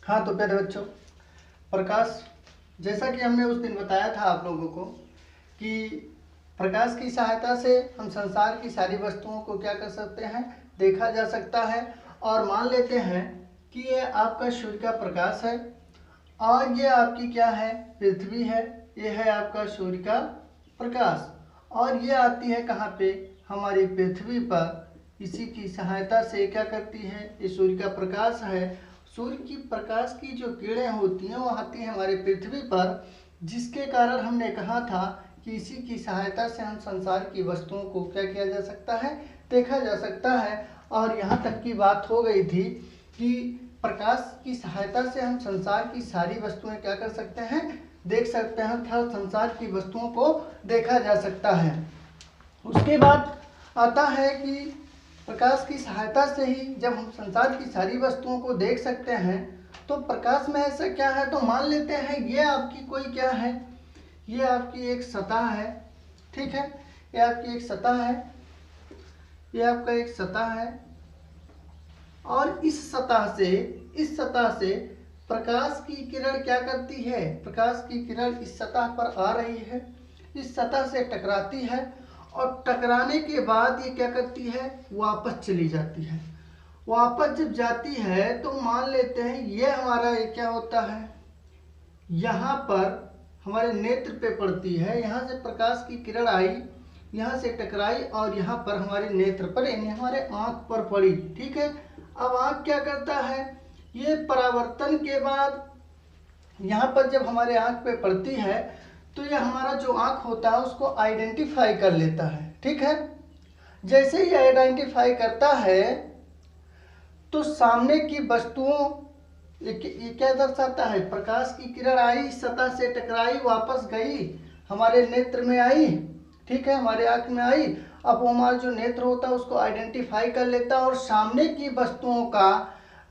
हाँ तो प्यारे बच्चों, प्रकाश, जैसा कि हमने उस दिन बताया था आप लोगों को कि प्रकाश की सहायता से हम संसार की सारी वस्तुओं को क्या कर सकते हैं, देखा जा सकता है। और मान लेते हैं कि ये आपका सूर्य का प्रकाश है और ये आपकी क्या है, पृथ्वी है। ये है आपका सूर्य का प्रकाश और ये आती है कहाँ पे, हमारी पृथ्वी पर। इसी की सहायता से क्या करती है, ये सूर्य का प्रकाश है। सूर्य की प्रकाश की जो किरणें होती हैं वो आती हैं हमारे पृथ्वी पर, जिसके कारण हमने कहा था कि इसी की सहायता से हम संसार की वस्तुओं को क्या किया जा सकता है, देखा जा सकता है। और यहाँ तक की बात हो गई थी कि प्रकाश की सहायता से हम संसार की सारी वस्तुएं क्या कर सकते हैं, देख सकते हैं। हर संसार की वस्तुओं को देखा जा सकता है। उसके बाद आता है कि प्रकाश की सहायता से ही जब हम संसार की सारी वस्तुओं को देख सकते हैं तो प्रकाश में ऐसा क्या है, तो मान लेते हैं ये आपकी कोई क्या है, ये आपकी एक सतह है। ठीक है, ये आपकी एक सतह है, ये आपका एक सतह है और इस सतह से प्रकाश की किरण क्या करती है, प्रकाश की किरण इस सतह पर आ रही है, इस सतह से टकराती है और टकराने के बाद ये क्या करती है, वापस चली जाती है। वापस जब जाती है तो मान लेते हैं ये हमारा ये क्या होता है, यहाँ पर हमारे नेत्र पे पड़ती है। यहाँ से प्रकाश की किरण आई, यहाँ से टकराई और यहाँ पर हमारे नेत्र पर यानी हमारे आँख पर पड़ी। ठीक है, अब आँख क्या करता है, ये परावर्तन के बाद यहाँ पर जब हमारे आँख पे पड़ती है तो ये हमारा जो आँख होता है उसको आइडेंटिफाई कर लेता है। ठीक है, जैसे ही आइडेंटिफाई करता है तो सामने की वस्तुओं, ये क्या दर्शाता है, प्रकाश की किरण आई, सतह से टकराई, वापस गई, हमारे नेत्र में आई। ठीक है, हमारे आँख में आई। अब वो हमारा जो नेत्र होता है उसको आइडेंटिफाई कर लेता है और सामने की वस्तुओं का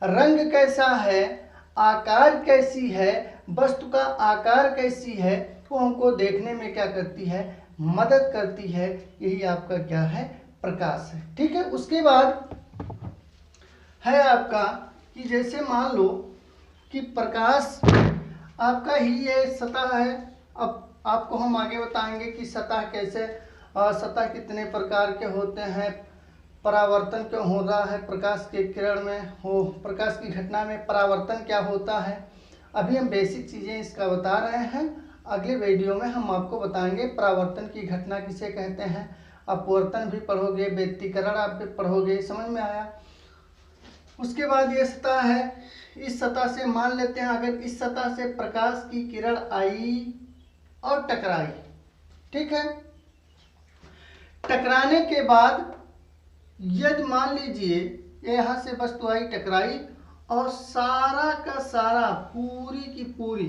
रंग कैसा है, आकार कैसी है, वस्तु का आकार कैसी है, वो हमको देखने में क्या करती है, मदद करती है। यही आपका क्या है, प्रकाश है। ठीक है, उसके बाद है आपका कि जैसे मान लो कि प्रकाश आपका ही ये सतह है। अब आपको हम आगे बताएंगे कि सतह कैसे, सतह कितने प्रकार के होते हैं, परावर्तन क्यों हो रहा है, प्रकाश के किरण में हो, प्रकाश की घटना में परावर्तन क्या होता है। अभी हम बेसिक चीज़ें इसका बता रहे हैं, अगले वीडियो में हम आपको बताएंगे परावर्तन की घटना किसे कहते हैं। अपवर्तन भी पढ़ोगे, व्यतिकरण आप भी पढ़ोगे, समझ में आया। उसके बाद ये सतह है, इस सतह से मान लेते हैं अगर इस सतह से प्रकाश की किरण आई और टकराई। ठीक है, टकराने के बाद यदि मान लीजिए यहाँ से वस्तु आई, टकराई और सारा का सारा, पूरी की पूरी,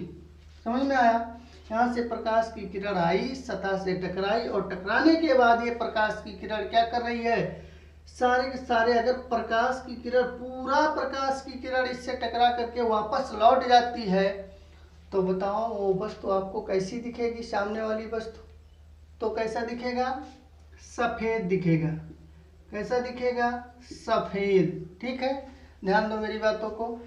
समझ में आया, यहाँ से प्रकाश की किरण आई, सतह से टकराई और टकराने के बाद ये प्रकाश की किरण क्या कर रही है, सारे के सारे, अगर प्रकाश की किरण, पूरा प्रकाश की किरण इससे टकरा करके वापस लौट जाती है तो बताओ वो वस्तु आपको कैसी दिखेगी, सामने वाली वस्तु तो कैसा दिखेगा, सफेद दिखेगा। कैसा दिखेगा, सफेद। ठीक है, ध्यान दो मेरी बातों को।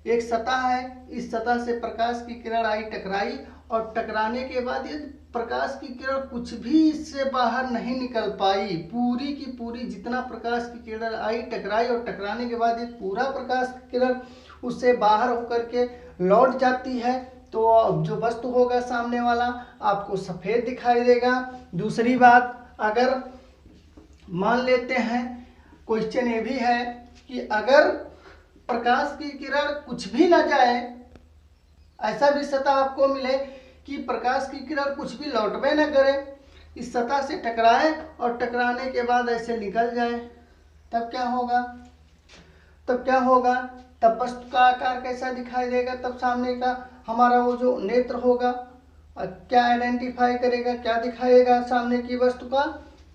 एक सतह है, इस सतह से प्रकाश की किरण आई, टकराई और टकराने के बाद ये प्रकाश की किरण कुछ भी इससे बाहर नहीं निकल पाई, पूरी की पूरी जितना प्रकाश की किरण आई, टकराई और टकराने के बाद ये पूरा प्रकाश की किरण उससे बाहर होकर के लौट जाती है तो जो वस्तु होगा सामने वाला आपको सफेद दिखाई देगा। दूसरी बात, अगर मान लेते हैं, क्वेश्चन ये भी है कि अगर प्रकाश की किरण कुछ भी ना जाए, ऐसा भी सतह आपको मिले कि प्रकाश की किरण कुछ भी लौटबे न करे, इस सतह से टकराए और टकराने के बाद ऐसे निकल जाए, तब क्या होगा, तब वस्तु का आकार कैसा दिखाई देगा, तब सामने का हमारा वो जो नेत्र होगा क्या आइडेंटिफाई करेगा, क्या दिखाएगा सामने की वस्तु का,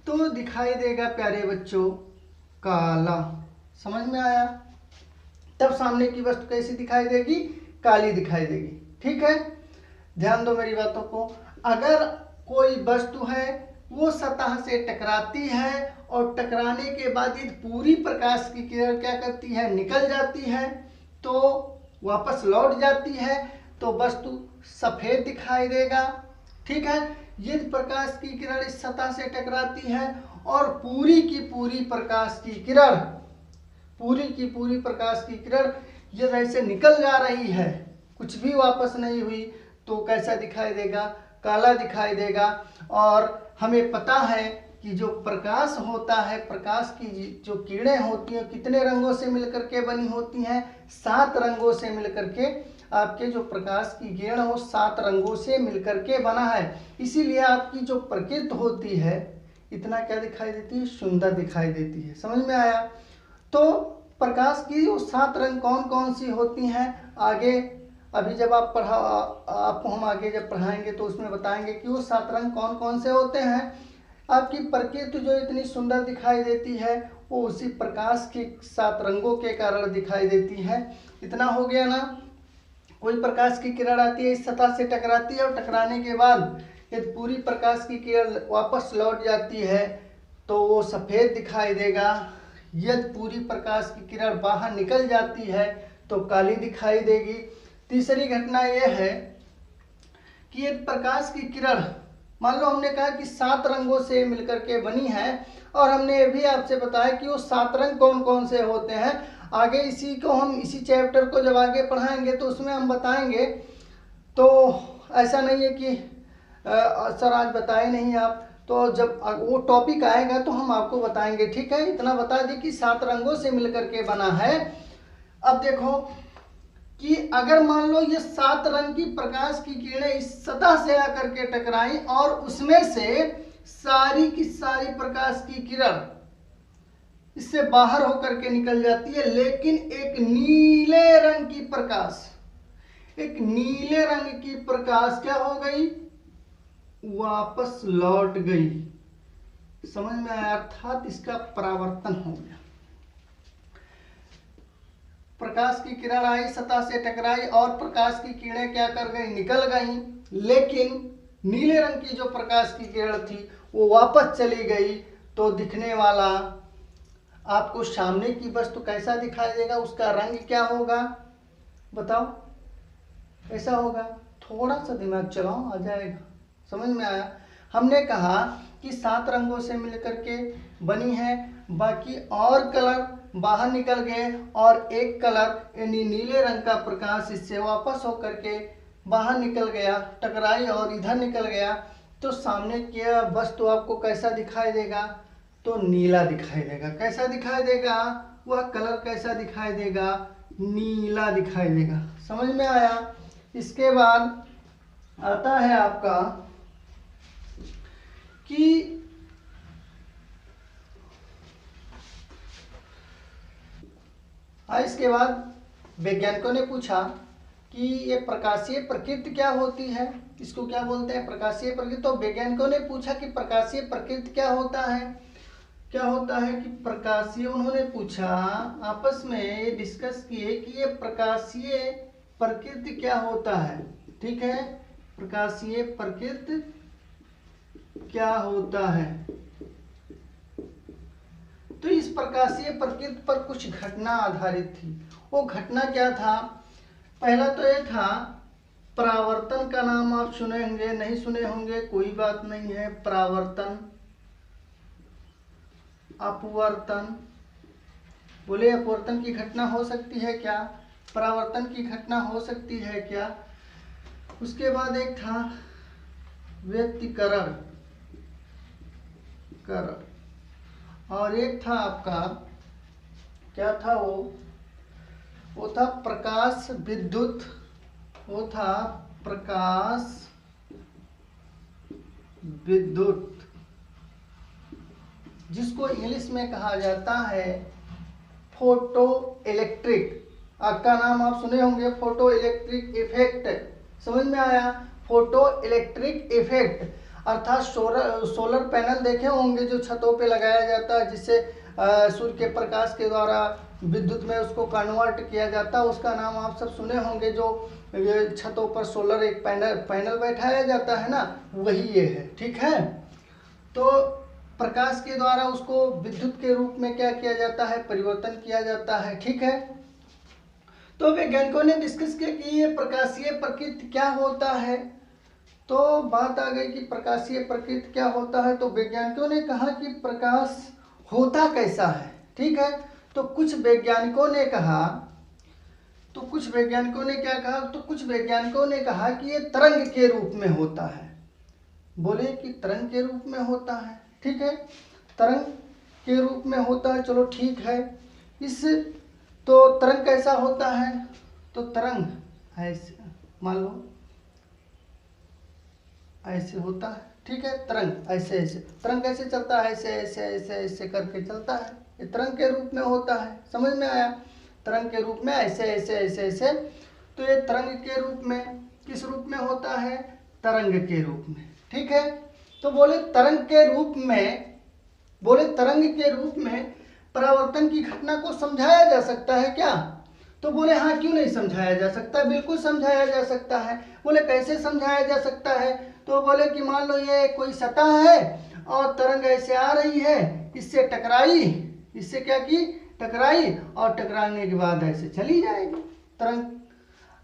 तो दिखाई देगा प्यारे बच्चों काला। समझ में आया, तब सामने की वस्तु कैसी दिखाई देगी, काली दिखाई देगी। ठीक है, ध्यान दो मेरी बातों को। अगर कोई वस्तु है वो सतह से टकराती है और टकराने के बाद यदि पूरी प्रकाश की किरण क्या करती है, निकल जाती है, तो वापस लौट जाती है तो वस्तु सफेद दिखाई देगा। ठीक है, यदि प्रकाश की किरण इस सतह से टकराती है और पूरी की पूरी प्रकाश की किरण यदि ऐसे निकल जा रही है, कुछ भी वापस नहीं हुई, तो कैसा दिखाई देगा? काला दिखाई देगा। और हमें पता है कि जो प्रकाश होता है, प्रकाश की जो किरणें होती हैं कितने रंगों से मिलकर के बनी होती हैं? 7 रंगों से मिलकर के आपके जो प्रकाश की किरण वो 7 रंगों से मिलकर के बना है। इसीलिए आपकी जो प्रकृति होती है इतना क्या दिखाई देती है? सुंदर दिखाई देती है। समझ में आया? तो प्रकाश की वो 7 रंग कौन कौन सी होती हैं, आगे अभी जब आपको हम आगे जब पढ़ाएंगे तो उसमें बताएंगे कि वो 7 रंग कौन कौन से होते हैं। आपकी प्रकृति जो इतनी सुंदर दिखाई देती है वो उसी प्रकाश के 7 रंगों के कारण दिखाई देती है। इतना हो गया ना। कोई प्रकाश की किरण आती है, इस सतह से टकराती है और टकराने के बाद यदि पूरी प्रकाश की किरण वापस लौट जाती है तो वो सफ़ेद दिखाई देगा। यदि पूरी प्रकाश की किरण बाहर निकल जाती है तो काली दिखाई देगी। तीसरी घटना यह है कि यदि प्रकाश की किरण, मान लो हमने कहा कि 7 रंगों से मिलकर के बनी है और हमने ये भी आपसे बताया कि वो 7 रंग कौन कौन से होते हैं। आगे इसी को हम इसी चैप्टर को जब आगे पढ़ाएंगे तो उसमें हम बताएंगे। तो ऐसा नहीं है कि सर आज बताए नहीं आप, तो जब वो टॉपिक आएगा तो हम आपको बताएंगे। ठीक है, इतना बता दें कि 7 रंगों से मिलकर के बना है। अब देखो कि अगर मान लो ये 7 रंग की प्रकाश की किरणें इस सतह से आकर के टकराई और उसमें से सारी की सारी प्रकाश की किरण इससे बाहर होकर के निकल जाती है, लेकिन एक नीले रंग की प्रकाश क्या हो गई? वापस लौट गई। समझ में आया? अर्थात इसका परावर्तन हो गया। प्रकाश की किरण आई, सतह से टकराई और प्रकाश की किरणें क्या कर गई? निकल गई। लेकिन नीले रंग की जो प्रकाश की किरण थी वो वापस चली गई। तो दिखने वाला आपको सामने की वस्तु कैसा दिखाई देगा? उसका रंग क्या होगा? बताओ कैसा होगा? थोड़ा सा दिमाग चलाओ, आ जाएगा। समझ में आया? हमने कहा कि 7 रंगों से मिलकर के बनी है, बाकी और कलर बाहर निकल गए और एक कलर यानी नीले रंग का प्रकाश इससे वापस होकर के बाहर निकल गया, टकराई और इधर निकल गया। तो सामने क्या वस्तु आपको कैसा दिखाई देगा? तो नीला दिखाई देगा। कैसा दिखाई देगा? वह कलर कैसा दिखाई देगा? नीला दिखाई देगा। समझ में आया? इसके बाद आता है आपका कि इसके बाद वैज्ञानिकों ने पूछा कि ये प्रकाशीय प्रकृति क्या होती है, इसको क्या बोलते हैं? प्रकाशीय प्रकृति। तो वैज्ञानिकों ने पूछा कि प्रकाशीय प्रकृति क्या होता है? क्या होता है कि प्रकाशीय, उन्होंने पूछा, आपस में ये डिस्कस किए कि ये प्रकाशीय प्रकृति क्या होता है। ठीक है, प्रकाशीय प्रकृति क्या होता है? तो इस प्रकाशीय प्रकृति पर कुछ घटना आधारित थी। वो घटना क्या था? पहला तो ये था परावर्तन का नाम आप सुने होंगे, नहीं सुने होंगे कोई बात नहीं है। परावर्तन, अपवर्तन, बोले अपवर्तन की घटना हो सकती है क्या? परावर्तन की घटना हो सकती है क्या? उसके बाद एक था व्यतिकरण और एक था आपका क्या था? वो था प्रकाश विद्युत, वो था प्रकाश विद्युत, जिसको इंग्लिश में कहा जाता है फोटो इलेक्ट्रिक। आपका नाम आप सुने होंगे, फोटो इलेक्ट्रिक इफेक्ट। समझ में आया? फोटो इलेक्ट्रिक इफेक्ट अर्थात सोलर पैनल देखे होंगे जो छतों पे लगाया जाता है, जिससे सूर्य के प्रकाश के द्वारा विद्युत में उसको कन्वर्ट किया जाता है। उसका नाम आप सब सुने होंगे, जो छतों पर सोलर एक पैनल बैठाया जाता है ना, वही ये है। ठीक है, तो प्रकाश के द्वारा उसको विद्युत के रूप में क्या किया जाता है? परिवर्तन किया जाता है। ठीक है, तो वैज्ञानिकों ने डिस्कस किया कि ये प्रकाशीय प्रकृति क्या होता है। तो बात आ गई कि प्रकाशीय प्रकृति क्या होता है। तो वैज्ञानिकों ने कहा कि प्रकाश होता कैसा है, ठीक है। तो कुछ वैज्ञानिकों ने क्या कहा कि ये तरंग के रूप में होता है। बोले कि तरंग के रूप में होता है, ठीक है, तरंग के रूप में होता है। चलो ठीक है। तो तरंग कैसा होता है? तो तरंग ऐसे मान लो ऐसे होता है, ठीक है। तरंग ऐसे तरंग कैसे चलता है? ऐसे करके चलता है। ये तरंग के रूप में होता है। समझ में आया? तरंग के रूप में ऐसे। तो ये तरंग के रूप में किस रूप में होता है? तरंग के रूप में, ठीक है। तो बोले तरंग के रूप में परावर्तन की घटना को समझाया जा सकता है क्या? तो बोले हाँ, क्यों नहीं समझाया जा सकता, बिल्कुल समझाया जा सकता है। बोले कैसे समझाया जा सकता है? तो बोले कि मान लो ये कोई सतह है और तरंग ऐसे आ रही है, इससे टकराई, इससे क्या की? टकराई, और टकराने के बाद ऐसे चली जाएगी तरंग,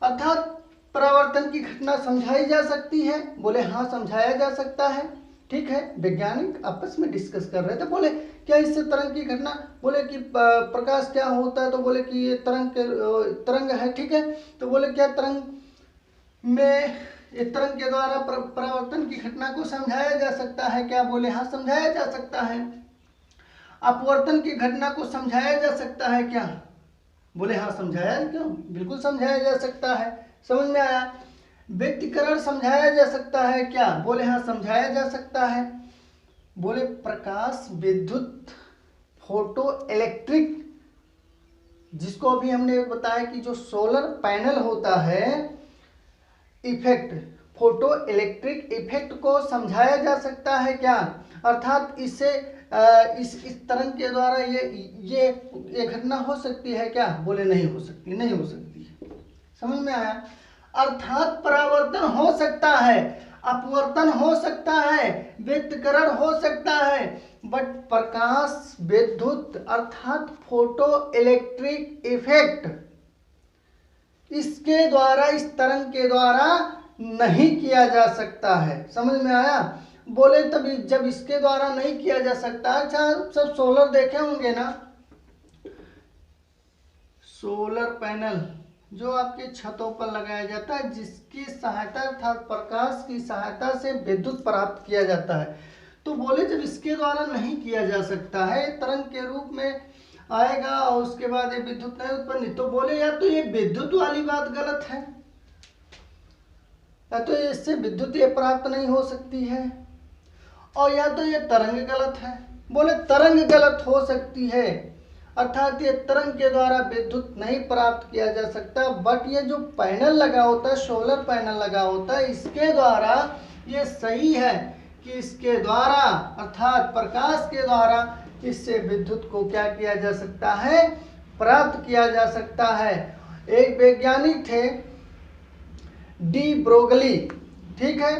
अर्थात परावर्तन की घटना समझाई जा सकती है। बोले हाँ, समझाया जा सकता है, ठीक है। वैज्ञानिक आपस में डिस्कस कर रहे थे। बोले क्या इससे तरंग की घटना? बोले कि प्रकाश क्या होता है? तो बोले कि ये तरंग है, ठीक है। तो बोले क्या तरंग में इस तरंग के द्वारा परावर्तन की घटना को समझाया जा सकता है क्या? बोले हाँ, समझाया जा सकता है। अपवर्तन की घटना को समझाया जा सकता है क्या? बोले हाँ, समझाया, क्यों, बिल्कुल समझाया जा सकता है। समझ में आया? व्यतिकरण समझाया जा सकता है क्या? बोले हाँ, समझाया जा सकता है। बोले प्रकाश, विद्युत, फोटो इलेक्ट्रिक, जिसको अभी हमने बताया कि जो सोलर पैनल होता है, इफेक्ट, फोटो इलेक्ट्रिक इफेक्ट को समझाया जा सकता है क्या? अर्थात इससे इस तरंग के द्वारा ये घटना हो सकती है क्या? बोले नहीं हो सकती, नहीं हो सकती। समझ में आया? अर्थात परावर्तन हो सकता है, अपवर्तन हो सकता है, व्यतिकरण हो सकता है, बट प्रकाश, विद्युत अर्थात फोटो इलेक्ट्रिक इफेक्ट इसके द्वारा, इस तरंग के द्वारा नहीं किया जा सकता है। समझ में आया? बोले तभी जब इसके द्वारा नहीं किया जा सकता। अच्छा, सब सोलर देखे होंगे ना, सोलर पैनल जो आपके छतों पर लगाया जाता है, जिसकी सहायता अर्थात प्रकाश की सहायता से विद्युत प्राप्त किया जाता है। तो बोले जब इसके द्वारा नहीं किया जा सकता है, तरंग के रूप में आएगा और उसके बाद ये विद्युत नहीं उत्पन्न, तो बोले या तो ये विद्युत वाली बात गलत है, या तो इससे विद्युत ये प्राप्त नहीं हो सकती है, और या तो ये तरंग गलत है। बोले तरंग गलत हो सकती है, अर्थात ये तरंग के द्वारा विद्युत नहीं प्राप्त किया जा सकता, बट ये जो पैनल लगा होता है, सोलर पैनल लगा होता है, इसके द्वारा ये सही है कि इसके द्वारा अर्थात प्रकाश के द्वारा इससे विद्युत को क्या किया जा सकता है? प्राप्त किया जा सकता है। एक वैज्ञानिक थे डी ब्रोगली, ठीक है।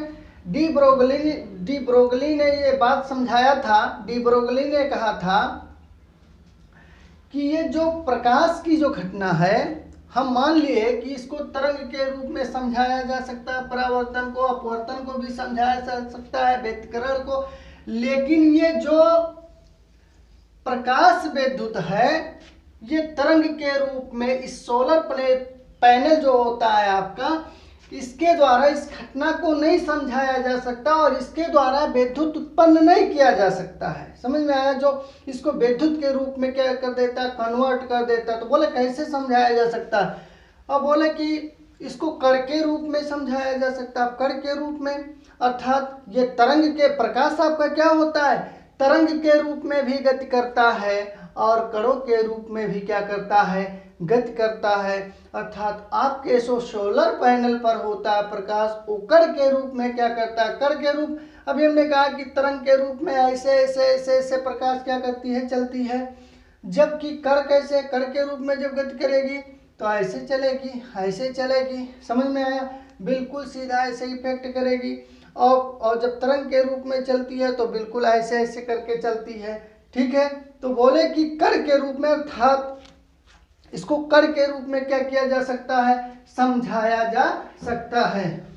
डी ब्रोगली ने ये बात समझाया था। डी ब्रोगली ने कहा था कि ये जो प्रकाश की जो घटना है, हम मान लिए कि इसको तरंग के रूप में समझाया जा सकता है, परावर्तन को, अपवर्तन को भी समझाया जा सकता है, व्यतिकरण को, लेकिन ये जो प्रकाश विद्युत है, ये तरंग के रूप में इस सोलर पैनल जो होता है आपका, इसके द्वारा इस घटना को नहीं समझाया जा सकता और इसके द्वारा विद्युत उत्पन्न नहीं किया जा सकता है। समझ में आया? जो इसको विद्युत के रूप में क्या कर देता है? कन्वर्ट कर देता है। तो बोले कैसे समझाया जा सकता है? अब बोले कि इसको कण के रूप में समझाया जा सकता है। कण के रूप में अर्थात ये तरंग के, प्रकाश आपका क्या होता है? तरंग के रूप में भी गति करता है और कणों के रूप में भी क्या करता है? गति करता है। अर्थात आपके सोलर पैनल पर होता है प्रकाश, वो कण के रूप में क्या करता है? कण के रूप, अभी हमने कहा कि तरंग के रूप में ऐसे ऐसे ऐसे ऐसे प्रकाश क्या करती है? चलती है। जबकि कण कैसे? कण के रूप में जब गति करेगी तो ऐसे चलेगी, ऐसे चलेगी। समझ में आया? बिल्कुल सीधा ऐसे इफेक्ट करेगी। और जब तरंग के रूप में चलती है तो बिल्कुल ऐसे ऐसे करके चलती है, ठीक है। तो बोले कि कण के रूप में, अर्थात इसको कर के रूप में क्या किया जा सकता है, समझाया जा सकता है।